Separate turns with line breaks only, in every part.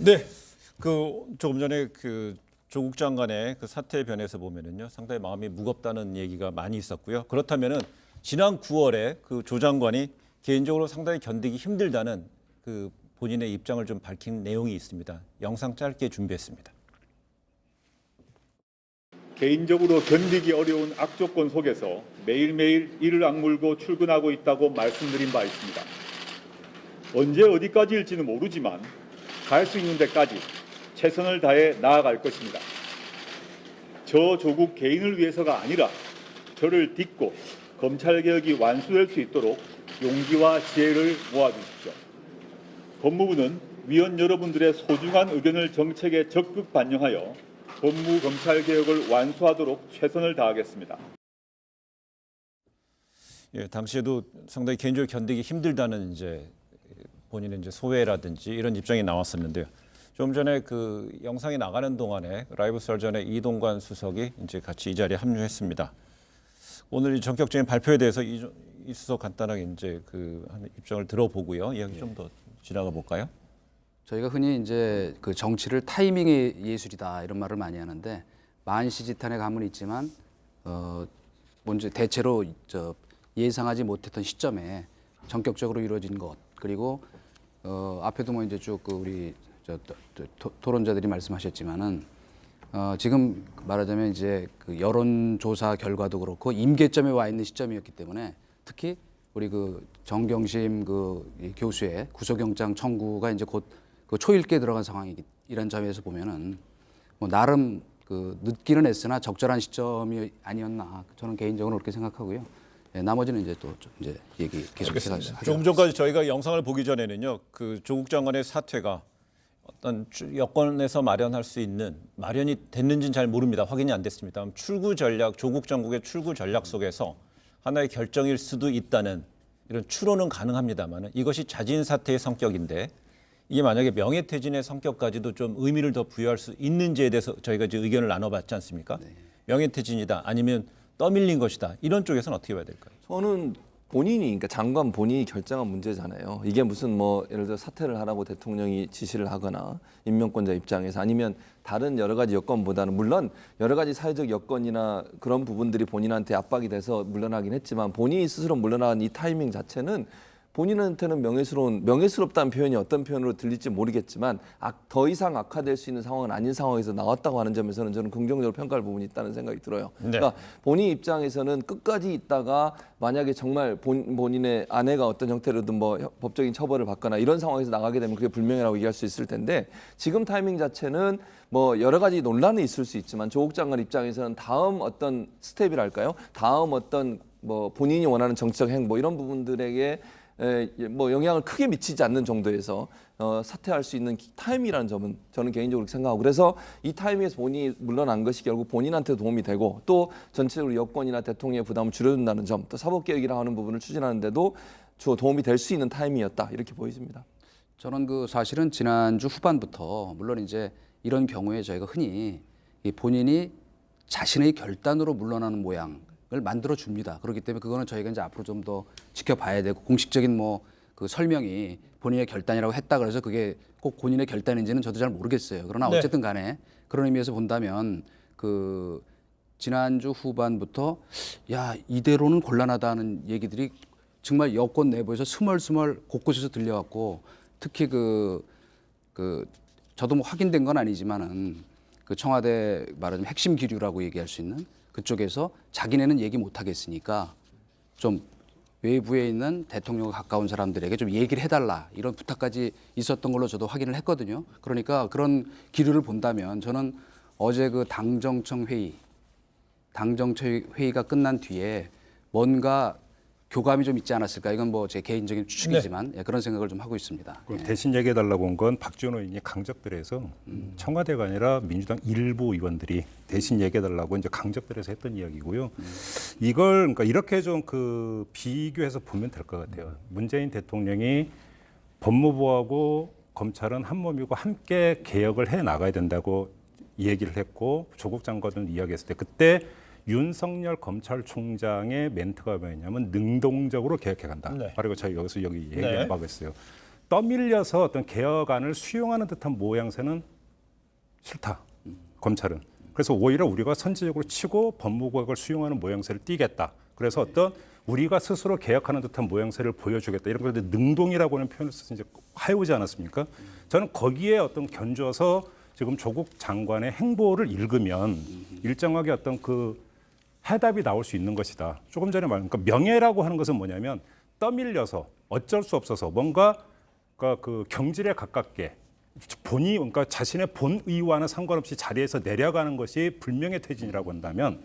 네, 조금 전에 조국 장관의 사퇴 변에서 보면은요, 상당히 마음이 무겁다는 얘기가 많이 있었고요. 그렇다면은 지난 9월에 조 장관이 개인적으로 상당히 견디기 힘들다는 본인의 입장을 좀 밝힌 내용이 있습니다. 영상 짧게 준비했습니다.
개인적으로 견디기 어려운 악조건 속에서 매일매일 이를 악물고 출근하고 있다고 말씀드린 바 있습니다. 언제 어디까지일지는 모르지만 갈 수 있는 데까지 최선을 다해 나아갈 것입니다. 저 조국 개인을 위해서가 아니라 저를 딛고 검찰개혁이 완수될 수 있도록 용기와 지혜를 모아주십시오. 법무부는 위원 여러분들의 소중한 의견을 정책에 적극 반영하여 법무검찰개혁을 완수하도록 최선을 다하겠습니다.
예, 당시에도 상당히 개인적으로 견디기 힘들다는 본인의 소회라든지 이런 입장이 나왔었는데요. 좀 전에 영상이 나가는 동안에 라이브 설전에 이동관 수석이 같이 이 자리에 합류했습니다. 오늘 이 전격적인 발표에 대해서 이 수석 간단하게 입장을 들어보고요. 이야기 좀 더 지나가 볼까요?
저희가 흔히 그 정치를 타이밍의 예술이다 이런 말을 많이 하는데 만시지탄의 감은 있지만 먼저 대체로 예상하지 못했던 시점에 전격적으로 이루어진 것 그리고 앞에도 쭉 우리 토론자들이 말씀하셨지만은 지금 말하자면 그 여론조사 결과도 그렇고 임계점에 와 있는 시점이었기 때문에 특히 우리 정경심 이 교수의 구속영장 청구가 곧 초읽기에 들어간 상황이란 점에서 보면은 나름 늦기는 했으나 적절한 시점이 아니었나 저는 개인적으로 그렇게 생각하고요. 네, 나머지는 얘기 계속해서 하죠.
조금 전까지 저희가 영상을 보기 전에는요, 조국 장관의 사퇴가 어떤 여권에서 마련할 수 있는 마련이 됐는지는 잘 모릅니다. 확인이 안 됐습니다. 출구 전략, 조국 정국의 출구 전략 속에서 하나의 결정일 수도 있다는 이런 추론은 가능합니다만 이것이 자진 사퇴의 성격인데 이게 만약에 명예퇴진의 성격까지도 좀 의미를 더 부여할 수 있는지에 대해서 저희가 이제 의견을 나눠봤지 않습니까? 네. 명예퇴진이다 아니면 떠밀린 것이다 이런 쪽에서는 어떻게 봐야 될까요?
저는 그러니까 장관 본인이 결정한 문제잖아요. 이게 무슨 예를 들어 사퇴를 하라고 대통령이 지시를 하거나 임명권자 입장에서 아니면 다른 여러 가지 여건보다는 물론 여러 가지 사회적 여건이나 그런 부분들이 본인한테 압박이 돼서 물러나긴 했지만 본인이 스스로 물러난 이 타이밍 자체는 본인한테는 명예스럽다는 표현이 어떤 표현으로 들릴지 모르겠지만 더 이상 악화될 수 있는 상황은 아닌 상황에서 나왔다고 하는 점에서는 저는 긍정적으로 평가할 부분이 있다는 생각이 들어요. 네. 그러니까 본인 입장에서는 끝까지 있다가 만약에 정말 본인의 아내가 어떤 형태로든 법적인 처벌을 받거나 이런 상황에서 나가게 되면 그게 불명예라고 얘기할 수 있을 텐데 지금 타이밍 자체는 여러 가지 논란이 있을 수 있지만 조국 장관 입장에서는 다음 어떤 스텝이랄까요? 다음 어떤 본인이 원하는 정치적 행보 이런 부분들에게 영향을 크게 미치지 않는 정도에서 사퇴할 수 있는 타임이라는 점은 저는 개인적으로 생각하고 그래서 이 타임에서 본인이 물러난 것이 결국 본인한테 도움이 되고 또 전체적으로 여권이나 대통령의 부담을 줄여준다는 점 또 사법개혁이라 하는 부분을 추진하는데도 도움이 될 수 있는 타임이었다 이렇게 보여집니다.
저는 사실은 지난주 후반부터 물론 이런 경우에 저희가 흔히 본인이 자신의 결단으로 물러나는 모양 을 만들어 줍니다. 그렇기 때문에 그거는 저희가 앞으로 좀 더 지켜봐야 되고 공식적인 설명이 본인의 결단이라고 했다 그래서 그게 꼭 본인의 결단인지는 저도 잘 모르겠어요. 그러나 어쨌든 간에 그런 의미에서 본다면 지난주 후반부터 이대로는 곤란하다는 얘기들이 정말 여권 내부에서 스멀스멀 곳곳에서 들려왔고 특히 저도 확인된 건 아니지만은 청와대 말하자면 핵심 기류라고 얘기할 수 있는 그쪽에서 자기네는 얘기 못 하겠으니까 좀 외부에 있는 대통령과 가까운 사람들에게 좀 얘기를 해달라 이런 부탁까지 있었던 걸로 저도 확인을 했거든요. 그러니까 그런 기류를 본다면 저는 어제 당정청 회의가 끝난 뒤에 뭔가 교감이 좀 있지 않았을까 이건 제 개인적인 추측이지만 네. 그런 생각을 좀 하고 있습니다.
대신 얘기해달라고 온 건 박지원 의원이 강적들에서 청와대가 아니라 민주당 일부 의원들이 대신 얘기해달라고 강적들에서 했던 이야기고요. 이걸 그러니까 이렇게 좀 비교해서 보면 될 것 같아요. 문재인 대통령이 법무부하고 검찰은 한 몸이고 함께 개혁을 해 나가야 된다고 얘기를 했고 조국 장관은 이야기했을 때 그때 윤석열 검찰총장의 멘트가 뭐였냐면 능동적으로 개혁해간다. 네. 바로 저희 여기 얘기하고 있어요. 떠밀려서 어떤 개혁안을 수용하는 듯한 모양새는 싫다. 검찰은. 그래서 오히려 우리가 선제적으로 치고 법무개혁을 수용하는 모양새를 띠겠다. 그래서 어떤 우리가 스스로 개혁하는 듯한 모양새를 보여주겠다. 이런 걸 능동이라고 하는 표현을 써서 이제 하여오지 않았습니까? 저는 거기에 어떤 견줘서 지금 조국 장관의 행보를 읽으면 일정하게 어떤 그 해답이 나올 수 있는 것이다. 조금 전에 말한 그러니까 명예라고 하는 것은 뭐냐면 떠밀려서 어쩔 수 없어서 뭔가 그 경질에 가깝게 본이 그러니까 자신의 본의와는 상관없이 자리에서 내려가는 것이 불명예 퇴진이라고 한다면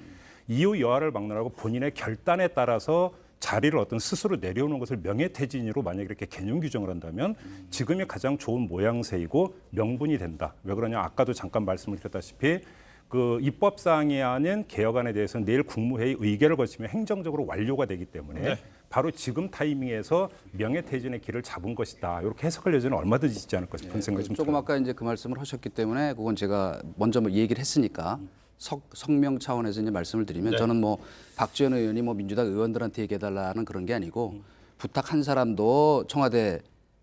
이유 여하를 막론하고 본인의 결단에 따라서 자리를 어떤 스스로 내려오는 것을 명예퇴진으로 만약에 이렇게 개념 규정을 한다면 지금이 가장 좋은 모양새이고 명분이 된다. 왜 그러냐? 아까도 잠깐 말씀을 드렸다시피 그 입법사항이 아닌 개혁안에 대해서는 내일 국무회의 의결을 거치면 행정적으로 완료가 되기 때문에
네.
바로 지금 타이밍에서 명예퇴진의 길을 잡은 것이다. 이렇게 해석할 여지는 얼마든지 있지 않을까 싶은 생각이 좀
조금
들어요.
아까 이제 그 말씀을 하셨기 때문에 그건 제가 먼저 뭐 얘기를 했으니까 성명 차원에서 이제 말씀을 드리면
네.
저는 뭐 박지원 의원이 뭐 민주당 의원들한테 얘기해달라는 그런 게 아니고 부탁한 사람도 청와대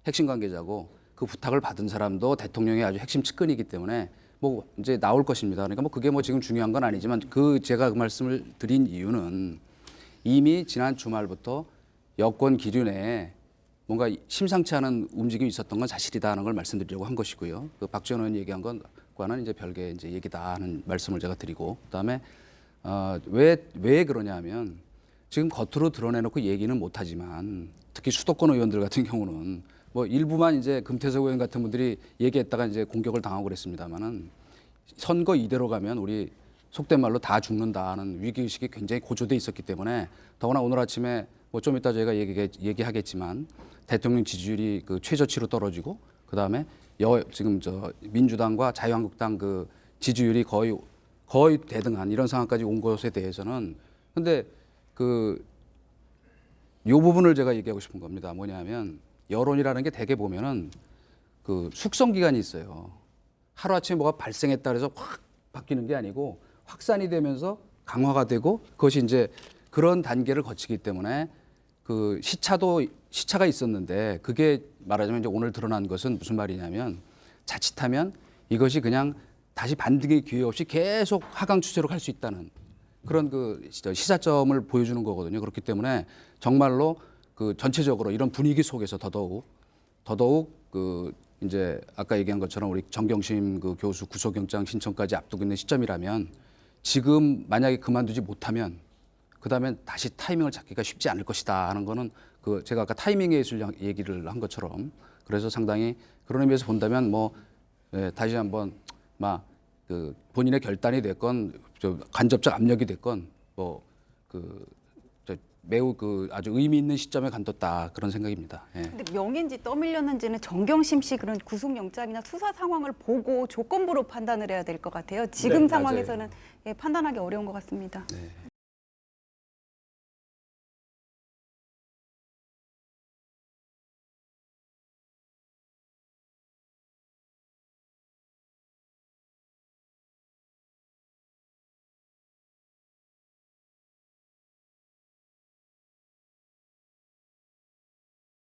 핵심 관계자고 그 부탁을 받은 사람도 대통령의 아주 핵심 측근이기 때문에 뭐 이제 나올 것입니다. 그러니까 뭐 그게 뭐 지금 중요한 건 아니지만 제가 그 말씀을 드린 이유는 이미 지난 주말부터 여권 기류내에 뭔가 심상치 않은 움직임이 있었던 건 사실이다는 걸 말씀드리려고 한 것이고요. 그 박지원 의원 얘기한 것과는 이제 별개의 이제 얘기다 하는 말씀을 제가 드리고 그다음에 왜 그러냐면 지금 겉으로 드러내놓고 얘기는 못하지만 특히 수도권 의원들 같은 경우는 뭐 일부만 이제 금태섭 의원 같은 분들이 얘기했다가 이제 공격을 당하고 그랬습니다만은 선거 이대로 가면 우리 속된 말로 다 죽는다는 위기의식이 굉장히 고조돼 있었기 때문에 더구나 오늘 아침에 뭐 좀 이따 저희가 얘기하겠지만 대통령 지지율이 그 최저치로 떨어지고 그다음에 지금 저 민주당과 자유한국당 그 지지율이 거의 대등한 이런 상황까지 온 것에 대해서는 근데 요 부분을 제가 얘기하고 싶은 겁니다. 뭐냐면 여론이라는 게 대개 보면은 그 숙성 기간이 있어요. 하루아침에 뭐가 발생했다 그래서 확 바뀌는 게 아니고 확산이 되면서 강화가 되고 그것이 이제 그런 단계를 거치기 때문에 그 시차가 있었는데 그게 말하자면 이제 오늘 드러난 것은 무슨 말이냐면 자칫하면 이것이 그냥 다시 반등의 기회 없이 계속 하강 추세로 갈 수 있다는 그런 그 시사점을 보여주는 거거든요. 그렇기 때문에 정말로 그 전체적으로 이런 분위기 속에서 더더욱 그 이제 아까 얘기한 것처럼 우리 정경심 그 교수 구속영장 신청까지 앞두고 있는 시점이라면 지금 만약에 그만두지 못하면 그다음에 다시 타이밍을 잡기가 쉽지 않을 것이다 하는 거는 그 제가 아까 타이밍의 예술 얘기를 한 것처럼 그래서 상당히 그런 의미에서 본다면 뭐 다시 한번 막 그 본인의 결단이 됐건 간접적 압력이 됐건 뭐 매우 그 아주 의미 있는 시점에 간뒀다 그런 생각입니다. 예.
근데 명인지 떠밀렸는지는 정경심 씨 그런 구속영장이나 수사 상황을 보고 조건부로 판단을 해야 될 것 같아요. 지금
네,
상황에서는 판단하기 어려운 것 같습니다.